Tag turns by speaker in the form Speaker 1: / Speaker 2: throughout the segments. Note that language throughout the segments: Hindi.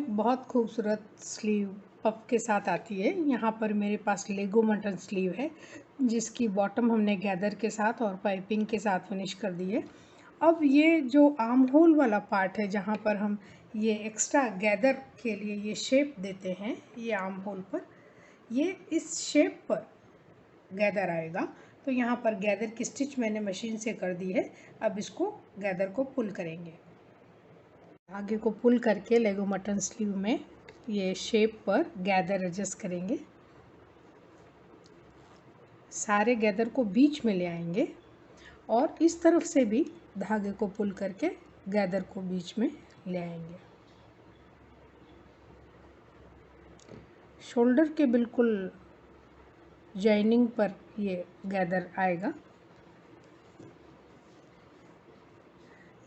Speaker 1: बहुत खूबसूरत स्लीव पफ के साथ आती है। यहाँ पर मेरे पास लेगो मटन स्लीव है जिसकी बॉटम हमने गैदर के साथ और पाइपिंग के साथ फिनिश कर दी है। अब ये जो आर्म होल वाला पार्ट है जहाँ पर हम ये एक्स्ट्रा गैदर के लिए ये शेप देते हैं, ये आर्म होल पर ये इस शेप पर गैदर आएगा। तो यहाँ पर गैदर की स्टिच मैंने मशीन से कर दी है। अब इसको गैदर को पुल करेंगे। आगे को पुल करके लेगो मटन स्लीव में ये शेप पर गैदर एडजस्ट करेंगे। सारे गैदर को बीच में ले आएंगे और इस तरफ से भी धागे को पुल करके गैदर को बीच में ले आएंगे। शोल्डर के बिल्कुल जॉइनिंग पर ये गैदर आएगा।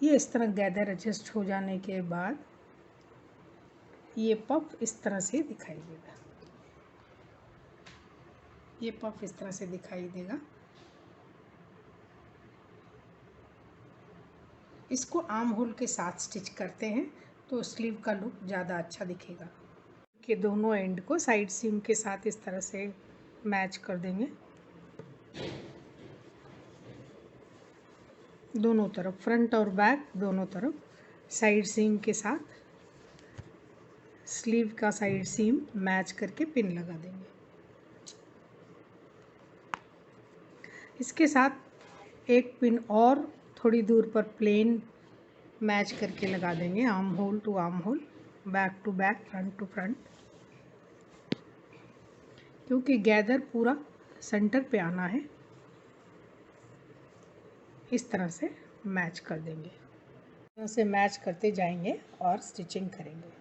Speaker 1: ये इस तरह गैदर एडजस्ट हो जाने के बाद ये पफ इस तरह से दिखाई देगा। ये पफ इस तरह से दिखाई देगा। इसको आर्म होल के साथ स्टिच करते हैं तो स्लीव का लुक ज़्यादा अच्छा दिखेगा। के दोनों एंड को साइड सीम के साथ इस तरह से मैच कर देंगे। दोनों तरफ फ्रंट और बैक दोनों तरफ साइड सीम के साथ स्लीव का साइड सीम मैच करके पिन लगा देंगे। इसके साथ एक पिन और थोड़ी दूर पर प्लेन मैच करके लगा देंगे। Arm hole to arm hole, back to back, front to front, क्योंकि गैदर पूरा सेंटर पे आना है। इस तरह से मैच कर देंगे। इस तरह से मैच करते जाएंगे और स्टिचिंग करेंगे।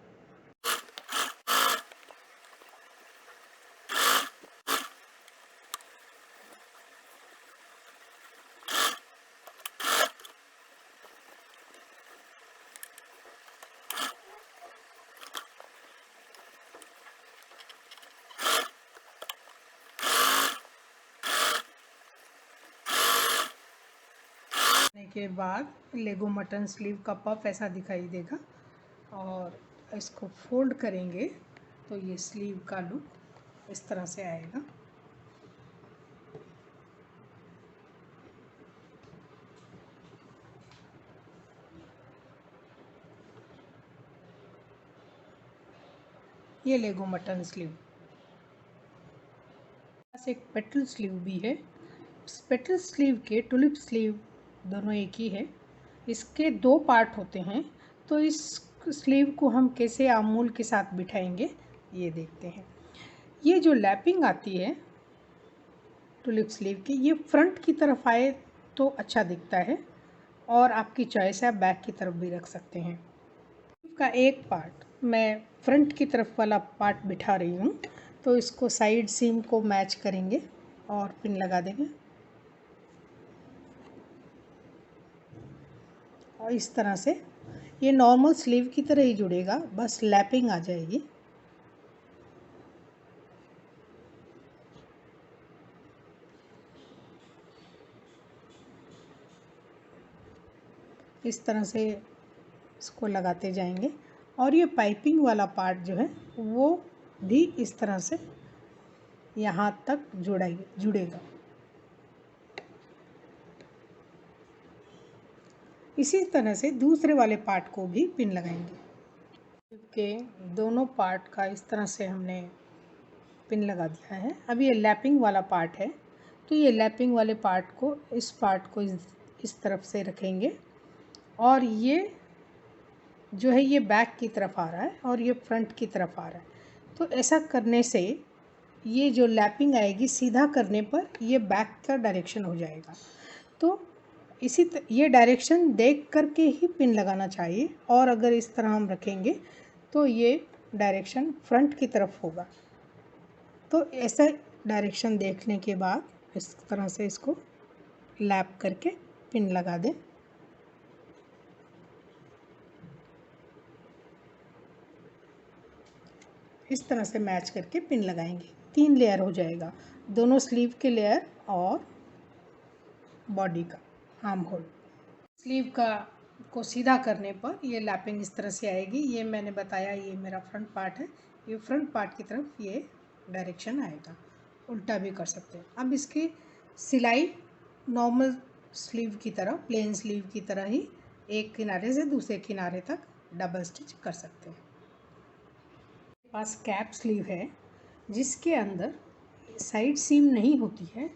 Speaker 1: के बाद लेगो मटन स्लीव का पफ ऐसा दिखाई देगा और इसको फोल्ड करेंगे तो ये स्लीव का लुक इस तरह से आएगा। ये लेगो मटन स्लीव। एक पेटल स्लीव भी है। पेटल स्लीव के टुलिप स्लीव दोनों एक ही है। इसके दो पार्ट होते हैं तो इस स्लीव को हम कैसे आर्महोल के साथ बिठाएंगे ये देखते हैं। ये जो लैपिंग आती है टुलिप स्लीव की, ये फ्रंट की तरफ आए तो अच्छा दिखता है और आपकी चॉइस है, आप बैक की तरफ भी रख सकते हैं। स्लीव का एक पार्ट मैं फ्रंट की तरफ वाला पार्ट बिठा रही हूँ तो इसको साइड सीम को मैच करेंगे और पिन लगा देंगे और इस तरह से ये नॉर्मल स्लीव की तरह ही जुड़ेगा, बस लैपिंग आ जाएगी। इस तरह से इसको लगाते जाएंगे और ये पाइपिंग वाला पार्ट जो है वो भी इस तरह से यहाँ तक जुड़ेगा। इसी तरह से दूसरे वाले पार्ट को भी पिन लगाएंगे। के दोनों पार्ट का इस तरह से हमने पिन लगा दिया है। अब ये लैपिंग वाला पार्ट है तो ये लैपिंग वाले पार्ट को इस पार्ट को इस तरफ से रखेंगे और ये जो है ये बैक की तरफ आ रहा है और ये फ्रंट की तरफ आ रहा है। तो ऐसा करने से ये जो लैपिंग आएगी सीधा करने पर ये बैक का डायरेक्शन हो जाएगा। तो ये डायरेक्शन देख करके ही पिन लगाना चाहिए और अगर इस तरह हम रखेंगे तो ये डायरेक्शन फ्रंट की तरफ होगा। तो ऐसा डायरेक्शन देखने के बाद इस तरह से इसको लैप करके पिन लगा दें। इस तरह से मैच करके पिन लगाएंगे। 3 लेयर हो जाएगा, दोनों स्लीव के लेयर और बॉडी का आर्म होल। स्लीव का को सीधा करने पर ये लैपिंग इस तरह से आएगी। ये मैंने बताया ये मेरा फ्रंट पार्ट है, ये फ्रंट पार्ट की तरफ ये डायरेक्शन आएगा। उल्टा भी कर सकते हैं। अब इसकी सिलाई नॉर्मल स्लीव की तरह, प्लेन स्लीव की तरह ही एक किनारे से दूसरे किनारे तक डबल स्टिच कर सकते हैं। मेरे पास कैप स्लीव है जिसके अंदर साइड सीम नहीं होती है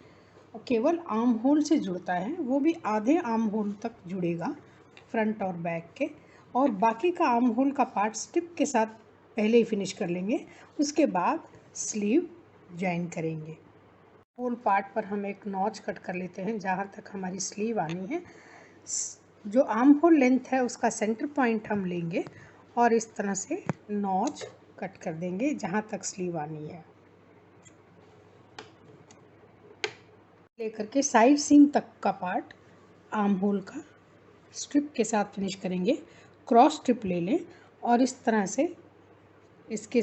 Speaker 1: और केवल आर्म होल से जुड़ता है, वो भी आधे आर्म होल तक जुड़ेगा फ्रंट और बैक के, और बाकी का आर्म होल का पार्ट स्टिप के साथ पहले ही फिनिश कर लेंगे, उसके बाद स्लीव ज्वाइन करेंगे। होल पार्ट पर हम एक नॉच कट कर लेते हैं जहाँ तक हमारी स्लीव आनी है। जो आर्म होल लेंथ है उसका सेंटर पॉइंट हम लेंगे और इस तरह से नॉच कट कर देंगे जहाँ तक स्लीव आनी है। लेकर के साइड सीम तक का पार्ट आर्म होल का स्ट्रिप के साथ फिनिश करेंगे। क्रॉस स्ट्रिप ले लें और इस तरह से इसके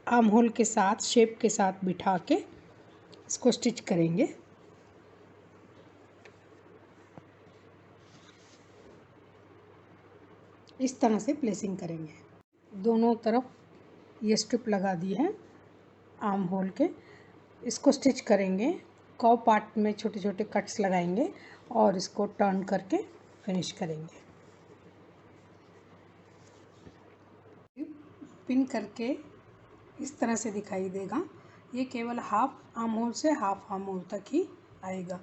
Speaker 1: आर्म होल के साथ शेप के साथ बिठा के इसको स्टिच करेंगे। इस तरह से प्लेसिंग करेंगे। दोनों तरफ ये स्ट्रिप लगा दी है आर्म होल के, इसको स्टिच करेंगे। कॉ पार्ट में छोटे छोटे कट्स लगाएंगे और इसको टर्न करके फिनिश करेंगे। पिन करके इस तरह से दिखाई देगा। ये केवल हाफ आर्म होल से हाफ आर्म होल तक ही आएगा।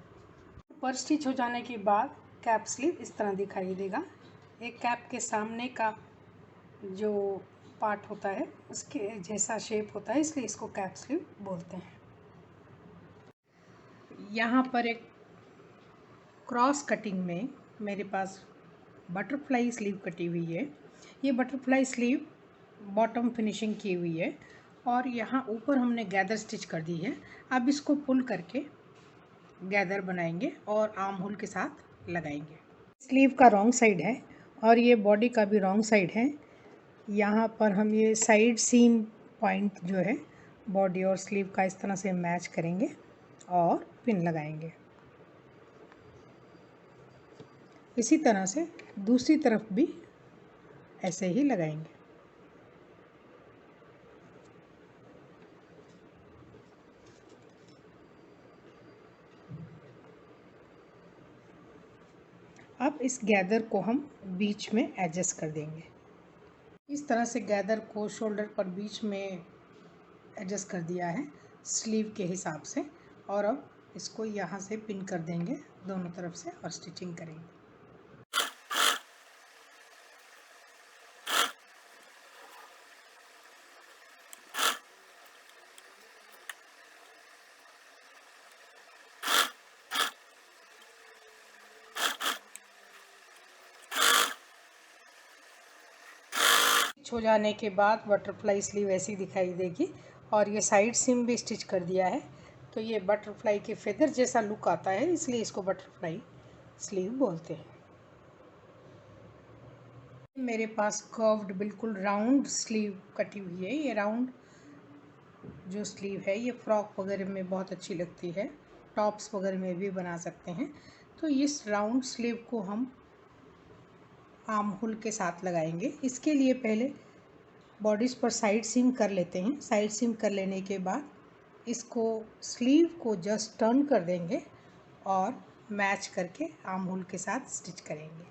Speaker 1: ऊपर स्टिच हो जाने के बाद कैप स्लीव इस तरह दिखाई देगा। एक कैप के सामने का जो पार्ट होता है उसके जैसा शेप होता है, इसलिए इसको कैप स्लीव बोलते हैं। यहाँ पर एक क्रॉस कटिंग में मेरे पास बटरफ्लाई स्लीव कटी हुई है। ये बटरफ्लाई स्लीव बॉटम फिनिशिंग की हुई है और यहाँ ऊपर हमने गैदर स्टिच कर दी है। अब इसको पुल करके गैदर बनाएंगे और आर्म होल के साथ लगाएंगे। स्लीव का रॉन्ग साइड है और ये बॉडी का भी रॉन्ग साइड है। यहाँ पर हम ये साइड सीम पॉइंट जो है बॉडी और स्लीव का इस तरह से मैच करेंगे और पिन लगाएंगे। इसी तरह से दूसरी तरफ भी ऐसे ही लगाएंगे। अब इस गैदर को हम बीच में एडजस्ट कर देंगे। इस तरह से गैदर को शोल्डर पर बीच में एडजस्ट कर दिया है स्लीव के हिसाब से, और अब इसको यहाँ से पिन कर देंगे दोनों तरफ से और स्टिचिंग करेंगे। हो जाने के बाद बटरफ्लाई स्लीव ऐसी दिखाई देगी और ये साइड सीम भी स्टिच कर दिया है, तो ये बटरफ्लाई के फेदर जैसा लुक आता है, इसलिए इसको बटरफ्लाई स्लीव बोलते हैं। मेरे पास कर्व्ड बिल्कुल राउंड स्लीव कटी हुई है। ये राउंड जो स्लीव है ये फ्रॉक वगैरह में बहुत अच्छी लगती है, टॉप्स वगैरह में भी बना सकते हैं। तो इस राउंड स्लीव को हम आर्म होल के साथ लगाएंगे। इसके लिए पहले बॉडीज़ पर साइड सीम कर लेते हैं। साइड सीम कर लेने के बाद इसको स्लीव को जस्ट टर्न कर देंगे और मैच करके आर्म होल के साथ स्टिच करेंगे।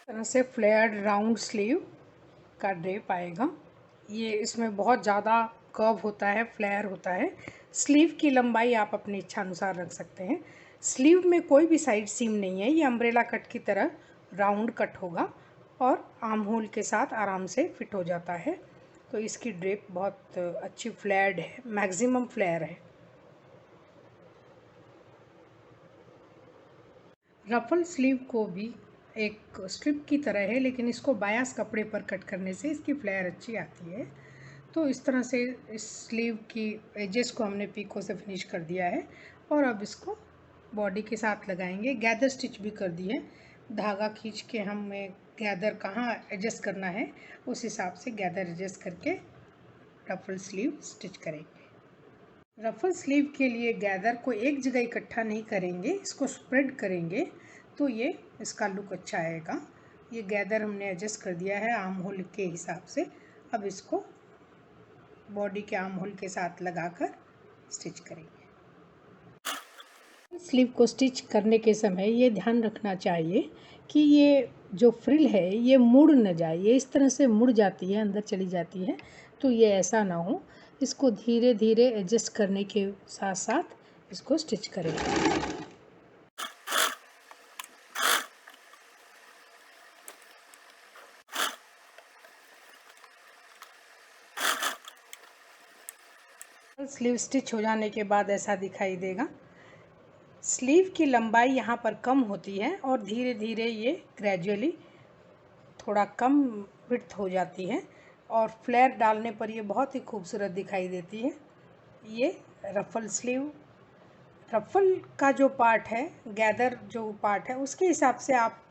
Speaker 1: तरह से फ्लेयर्ड राउंड स्लीव का ड्रेप आएगा। ये इसमें बहुत ज़्यादा कर्व होता है, फ्लेयर होता है। स्लीव की लंबाई आप अपनी इच्छा अनुसार रख सकते हैं। स्लीव में कोई भी साइड सीम नहीं है, ये अम्ब्रेला कट की तरह राउंड कट होगा और आर्म होल के साथ आराम से फिट हो जाता है। तो इसकी ड्रेप बहुत अच्छी फ्लेयर्ड है, मैक्सिमम फ्लेयर है। रफल स्लीव को भी एक स्ट्रिप की तरह है, लेकिन इसको बायास कपड़े पर कट करने से इसकी फ्लेयर अच्छी आती है। तो इस तरह से इस स्लीव की एजेस को हमने पीको से फिनिश कर दिया है और अब इसको बॉडी के साथ लगाएंगे। गैदर स्टिच भी कर दी है। धागा खींच के हमें गैदर कहाँ एडजस्ट करना है उस हिसाब से गैदर एडजस्ट करके रफल स्लीव स्टिच करेंगे। रफल स्लीव के लिए गैदर को एक जगह इकट्ठा नहीं करेंगे, इसको स्प्रेड करेंगे तो ये इसका लुक अच्छा आएगा। ये गैदर हमने एडजस्ट कर दिया है आर्म होल के हिसाब से। अब इसको बॉडी के आर्म होल के साथ लगाकर स्टिच करेंगे। स्लीव को स्टिच करने के समय ये ध्यान रखना चाहिए कि ये जो फ्रिल है ये मुड़ न जाए। ये इस तरह से मुड़ जाती है, अंदर चली जाती है, तो ये ऐसा ना हो। इसको धीरे धीरे एडजस्ट करने के साथ साथ इसको स्टिच करेंगे। स्लीव स्टिच हो जाने के बाद ऐसा दिखाई देगा। स्लीव की लंबाई यहाँ पर कम होती है और धीरे धीरे ये ग्रेजुअली थोड़ा कम विड्थ हो जाती है और फ्लेयर डालने पर ये बहुत ही खूबसूरत दिखाई देती है। ये रफल स्लीव, रफल का जो पार्ट है, गैदर जो पार्ट है, उसके हिसाब से आप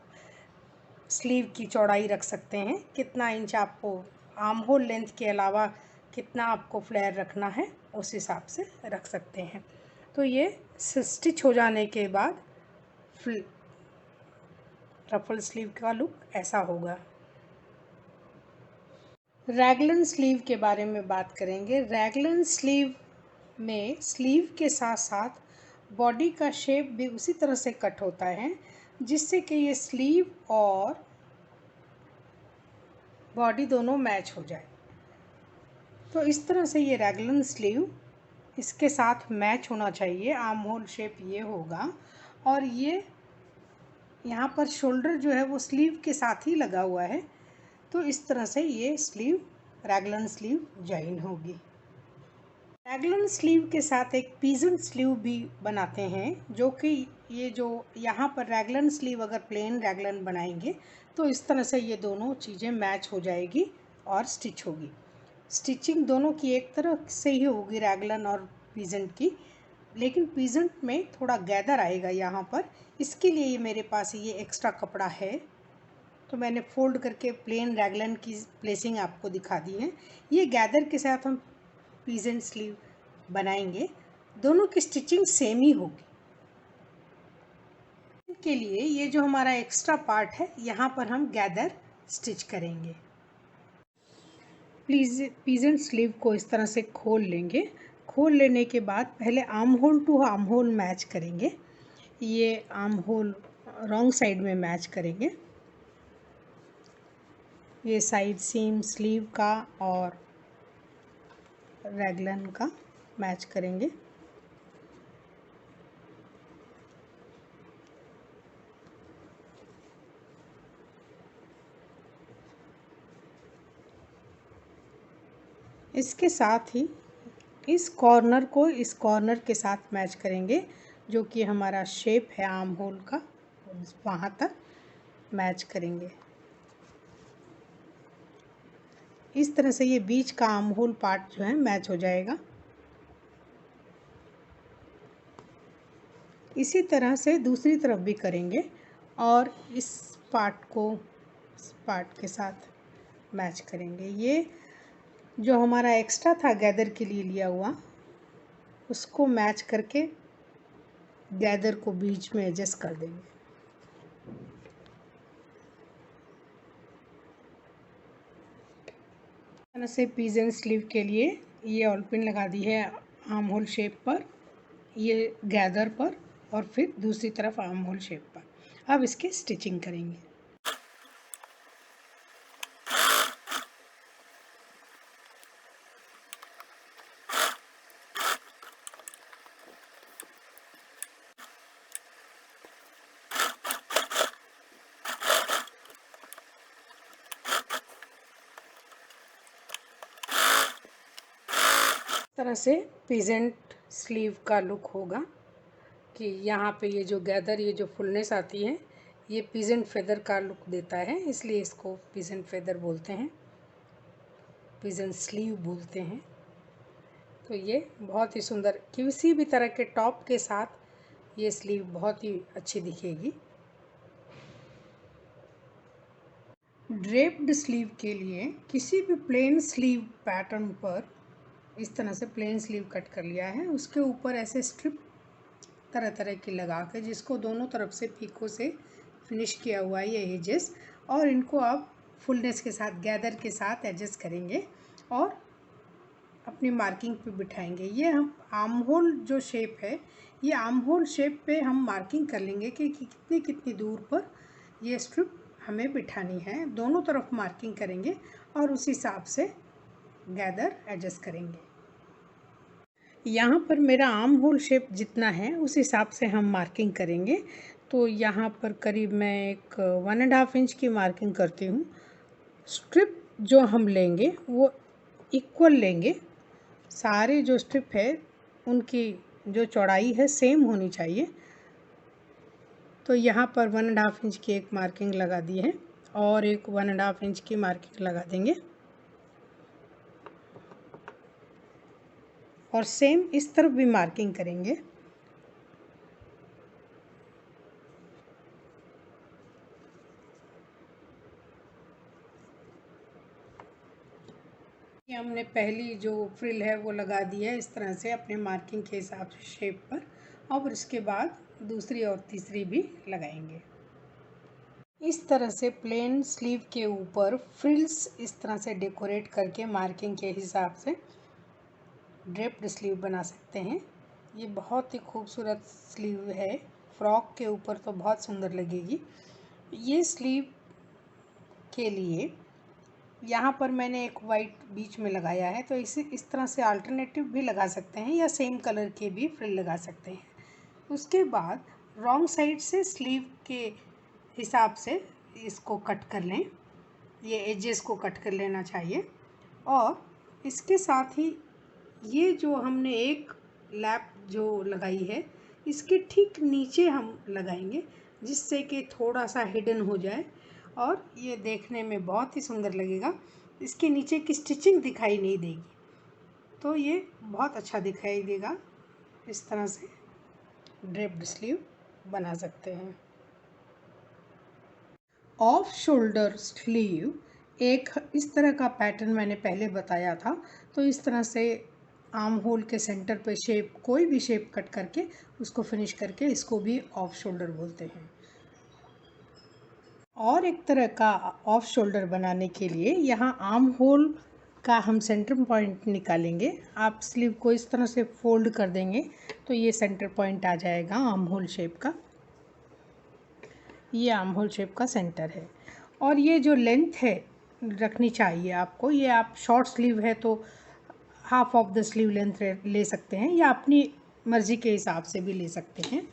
Speaker 1: स्लीव की चौड़ाई रख सकते हैं। कितना इंच आपको आर्म होल लेंथ के अलावा कितना आपको फ्लेयर रखना है उस हिसाब से रख सकते हैं। तो ये स्टिच हो जाने के बाद रफल स्लीव का लुक ऐसा होगा। रैगलन स्लीव के बारे में बात करेंगे। रैगलन स्लीव में स्लीव के साथ साथ बॉडी का शेप भी उसी तरह से कट होता है जिससे कि ये स्लीव और बॉडी दोनों मैच हो जाए। तो इस तरह से ये रैगलन स्लीव इसके साथ मैच होना चाहिए। आर्म होल शेप ये होगा और ये यहाँ पर शोल्डर जो है वो स्लीव के साथ ही लगा हुआ है। तो इस तरह से ये स्लीव रैगलन स्लीव जॉइन होगी। रैगलन स्लीव के साथ एक पीजेंट स्लीव भी बनाते हैं, जो कि ये जो यहाँ पर रैगलन स्लीव अगर प्लेन रैगलन बनाएंगे तो इस तरह से ये दोनों चीज़ें मैच हो जाएगी और स्टिच होगी। स्टिचिंग दोनों की एक तरह से ही होगी, रैगलन और पीजेंट की, लेकिन पीजेंट में थोड़ा गैदर आएगा यहाँ पर। इसके लिए ये मेरे पास ये एक्स्ट्रा कपड़ा है तो मैंने फोल्ड करके प्लेन रैगलन की प्लेसिंग आपको दिखा दी है। ये गैदर के साथ हम पीजेंट स्लीव बनाएंगे, दोनों की स्टिचिंग सेम ही होगी। के लिए ये जो हमारा एक्स्ट्रा पार्ट है यहाँ पर हम गैदर स्टिच करेंगे। पीजेंट स्लीव को इस तरह से खोल लेंगे। खोल लेने के बाद पहले arm hole to arm hole match करेंगे। ये आर्म होल रॉन्ग साइड में मैच करेंगे। ये साइड सीम स्लीव का और रैगलन का मैच करेंगे। इसके साथ ही इस कॉर्नर को इस कॉर्नर के साथ मैच करेंगे, जो कि हमारा शेप है आर्म होल का, वहाँ तक मैच करेंगे। इस तरह से ये बीच का आर्म होल पार्ट जो है मैच हो जाएगा। इसी तरह से दूसरी तरफ भी करेंगे और इस पार्ट को इस पार्ट के साथ मैच करेंगे। ये जो हमारा एक्स्ट्रा था गैदर के लिए लिया हुआ, उसको मैच करके गैदर को बीच में एडजस्ट कर देंगे। तरह से पीजेंट स्लीव के लिए ये ऑलपिन लगा दी है आर्म होल शेप पर, ये गैदर पर, और फिर दूसरी तरफ आर्म होल शेप पर। अब इसकी स्टिचिंग करेंगे। तरह से पीजेंट स्लीव का लुक होगा कि यहाँ पे ये जो गैदर, ये जो फुलनेस आती है, ये पीजेंट फेदर का लुक देता है, इसलिए इसको पीजेंट फेदर बोलते हैं, पीजेंट स्लीव बोलते हैं। तो ये बहुत ही सुंदर, किसी भी तरह के टॉप के साथ ये स्लीव बहुत ही अच्छी दिखेगी। ड्रेप्ड स्लीव के लिए किसी भी प्लेन स्लीव पैटर्न पर इस तरह से प्लेन स्लीव कट कर लिया है, उसके ऊपर ऐसे स्ट्रिप तरह तरह की लगा के जिसको दोनों तरफ से पीको से फिनिश किया हुआ है ये एजेस, और इनको आप फुलनेस के साथ गैदर के साथ एडजस्ट करेंगे और अपनी मार्किंग पे बिठाएंगे। ये हम आर्म होल जो शेप है, ये आर्म होल शेप पे हम मार्किंग कर लेंगे कि कितनी कितनी दूर पर ये स्ट्रिप हमें बिठानी है। दोनों तरफ मार्किंग करेंगे और उस हिसाब से गैदर एडजस्ट करेंगे। यहाँ पर मेरा आर्म होल शेप जितना है उस हिसाब से हम मार्किंग करेंगे। तो यहाँ पर करीब मैं एक 1.5 इंच की मार्किंग करती हूँ। स्ट्रिप जो हम लेंगे वो इक्वल लेंगे, सारे जो स्ट्रिप है उनकी जो चौड़ाई है सेम होनी चाहिए। तो यहाँ पर 1.5 इंच की एक मार्किंग लगा दी है और एक 1.5 इंच की मार्किंग लगा देंगे और सेम इस तरफ भी मार्किंग करेंगे। ये हमने पहली जो फ्रिल है वो लगा दी है इस तरह से अपने मार्किंग के हिसाब से शेप पर, और इसके बाद दूसरी और तीसरी भी लगाएंगे। इस तरह से प्लेन स्लीव के ऊपर फ्रिल्स इस तरह से डेकोरेट करके मार्किंग के हिसाब से ड्रेप्ड स्लीव बना सकते हैं। ये बहुत ही खूबसूरत स्लीव है, फ्रॉक के ऊपर तो बहुत सुंदर लगेगी। ये स्लीव के लिए यहाँ पर मैंने एक वाइट बीच में लगाया है, तो इसे इस तरह से अल्टरनेटिव भी लगा सकते हैं या सेम कलर के भी फ्रिल लगा सकते हैं। उसके बाद रॉन्ग साइड से स्लीव के हिसाब से इसको कट कर लें, ये एजेस को कट कर लेना चाहिए। और इसके साथ ही ये जो हमने एक लैप जो लगाई है इसके ठीक नीचे हम लगाएंगे, जिससे कि थोड़ा सा हिडन हो जाए और ये देखने में बहुत ही सुंदर लगेगा। इसके नीचे की स्टिचिंग दिखाई नहीं देगी, तो ये बहुत अच्छा दिखाई देगा। इस तरह से ड्रेप्ड स्लीव बना सकते हैं। ऑफ शोल्डर स्लीव एक इस तरह का पैटर्न मैंने पहले बताया था। तो इस तरह से आर्म होल के सेंटर पे शेप, कोई भी शेप कट करके उसको फिनिश करके इसको भी ऑफ शोल्डर बोलते हैं। और एक तरह का ऑफ शोल्डर बनाने के लिए यहाँ आर्म होल का हम सेंटर पॉइंट निकालेंगे। आप स्लीव को इस तरह से फोल्ड कर देंगे तो ये सेंटर पॉइंट आ जाएगा आर्म होल शेप का। ये आर्म होल शेप का सेंटर है। और ये जो लेंथ है रखनी चाहिए आपको, ये आप शॉर्ट स्लीव है तो half of the sleeve length ले सकते हैं या अपनी मर्ज़ी के हिसाब से भी ले सकते हैं।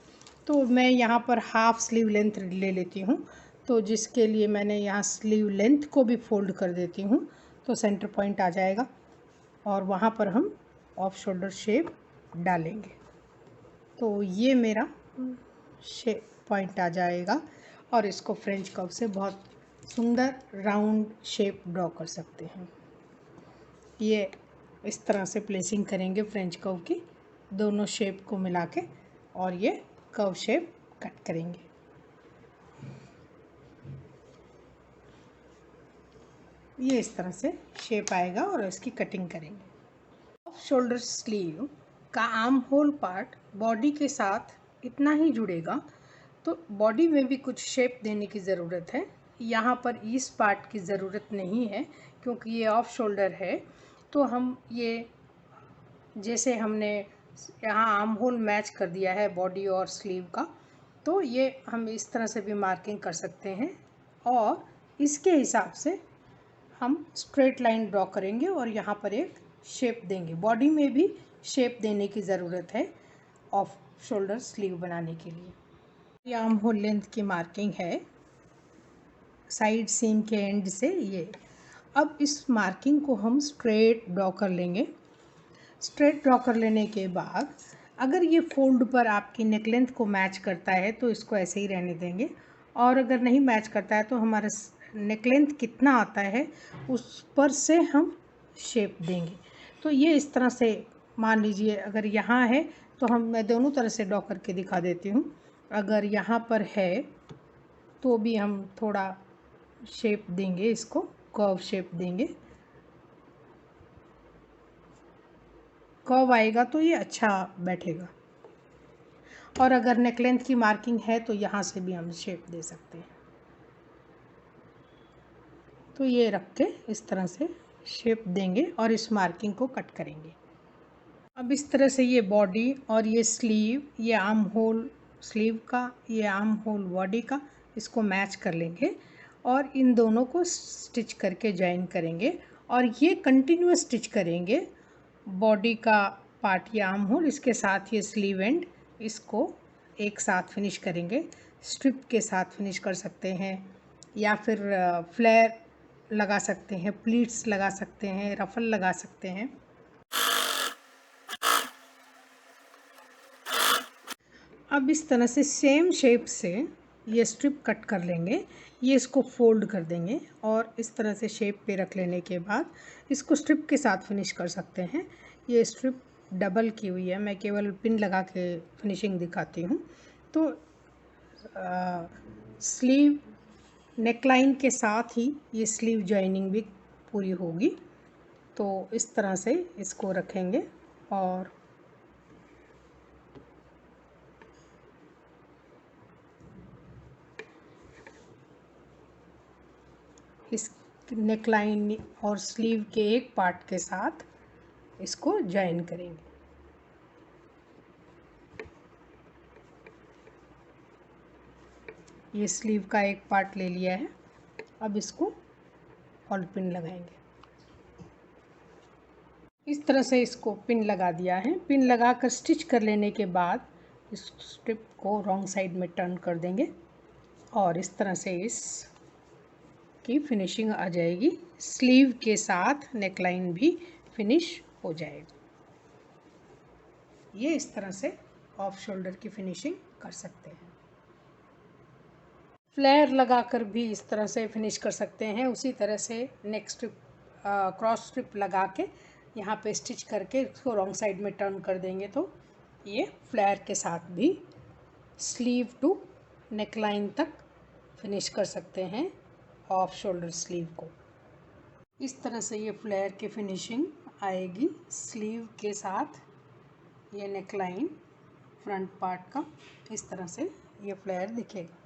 Speaker 1: तो मैं यहाँ पर हाफ स्लीव लेंथ ले लेती हूँ, तो जिसके लिए मैंने यहाँ स्लीव लेंथ को भी फोल्ड कर देती हूँ तो सेंटर पॉइंट आ जाएगा और वहाँ पर हम ऑफ शोल्डर शेप डालेंगे। तो ये मेरा शेप पॉइंट आ जाएगा और इसको फ्रेंच कर्व से बहुत सुंदर राउंड शेप ड्रॉ कर सकते हैं। ये इस तरह से प्लेसिंग करेंगे फ्रेंच कर्व की, दोनों शेप को मिला के, और ये कर्व शेप कट करेंगे। ये इस तरह से शेप आएगा और इसकी कटिंग करेंगे। ऑफ शोल्डर स्लीव का आर्म होल पार्ट बॉडी के साथ इतना ही जुड़ेगा, तो बॉडी में भी कुछ शेप देने की ज़रूरत है। यहाँ पर इस पार्ट की ज़रूरत नहीं है क्योंकि ये ऑफ शोल्डर है। तो हम ये जैसे हमने यहाँ आर्म होल मैच कर दिया है बॉडी और स्लीव का, तो ये हम इस तरह से भी मार्किंग कर सकते हैं और इसके हिसाब से हम स्ट्रेट लाइन ड्रॉ करेंगे और यहाँ पर एक शेप देंगे। बॉडी में भी शेप देने की ज़रूरत है ऑफ शोल्डर स्लीव बनाने के लिए। ये आर्म होल लेंथ की मार्किंग है साइड सीम के एंड से ये। अब इस मार्किंग को हम स्ट्रेट ड्रॉ कर लेंगे। स्ट्रेट ड्रॉ कर लेने के बाद अगर ये फोल्ड पर आपकी नेक लेंथ को मैच करता है तो इसको ऐसे ही रहने देंगे, और अगर नहीं मैच करता है तो हमारा नेक लेंथ कितना आता है उस पर से हम शेप देंगे। तो ये इस तरह से मान लीजिए अगर यहाँ है तो मैं दोनों तरह से ड्रॉ करके दिखा देती हूँ। अगर यहाँ पर है तो भी हम थोड़ा शेप देंगे, इसको कर्व शेप देंगे। कर्व आएगा तो ये अच्छा बैठेगा। और अगर नेक लेंथ की मार्किंग है तो यहाँ से भी हम शेप दे सकते हैं। तो ये रख के इस तरह से शेप देंगे और इस मार्किंग को कट करेंगे। अब इस तरह से ये बॉडी और ये स्लीव, ये आर्म होल स्लीव का, ये आर्म होल बॉडी का, इसको मैच कर लेंगे और इन दोनों को स्टिच करके जॉइन करेंगे। और ये कंटिन्यूअस स्टिच करेंगे, बॉडी का पार्ट या आर्म होल, इसके साथ ये स्लीव एंड, इसको एक साथ फिनिश करेंगे। स्ट्रिप के साथ फिनिश कर सकते हैं या फिर फ्लेयर लगा सकते हैं, प्लीट्स लगा सकते हैं, रफल लगा सकते हैं। अब इस तरह से सेम शेप से ये स्ट्रिप कट कर लेंगे, ये इसको फोल्ड कर देंगे और इस तरह से शेप पे रख लेने के बाद इसको स्ट्रिप के साथ फिनिश कर सकते हैं। ये स्ट्रिप डबल की हुई है, मैं केवल पिन लगा के फिनिशिंग दिखाती हूँ। तो स्लीव नेकलाइन के साथ ही ये स्लीव जॉइनिंग भी पूरी होगी। तो इस तरह से इसको रखेंगे और इस नेकलाइन और स्लीव के एक पार्ट के साथ इसको जॉइन करेंगे। ये स्लीव का एक पार्ट ले लिया है, अब इसको और पिन लगाएंगे। इस तरह से इसको पिन लगा दिया है। पिन लगाकर स्टिच कर लेने के बाद इस स्ट्रिप को रॉन्ग साइड में टर्न कर देंगे और इस तरह से इस की फिनिशिंग आ जाएगी। स्लीव के साथ नेकलाइन भी फिनिश हो जाएगा। ये इस तरह से ऑफ शोल्डर की फिनिशिंग कर सकते हैं। फ्लेयर लगाकर भी इस तरह से फिनिश कर सकते हैं। उसी तरह से नेक स्ट्रिप क्रॉस स्ट्रिप लगा के यहाँ पे स्टिच करके इसको रॉन्ग साइड में टर्न कर देंगे तो ये फ्लेयर के साथ भी स्लीव टू नेकलाइन तक फिनिश कर सकते हैं ऑफ शोल्डर स्लीव को। इस तरह से ये फ्लेयर की फिनिशिंग आएगी स्लीव के साथ। ये नेकलाइन फ्रंट पार्ट का इस तरह से ये फ्लेयर दिखेगा।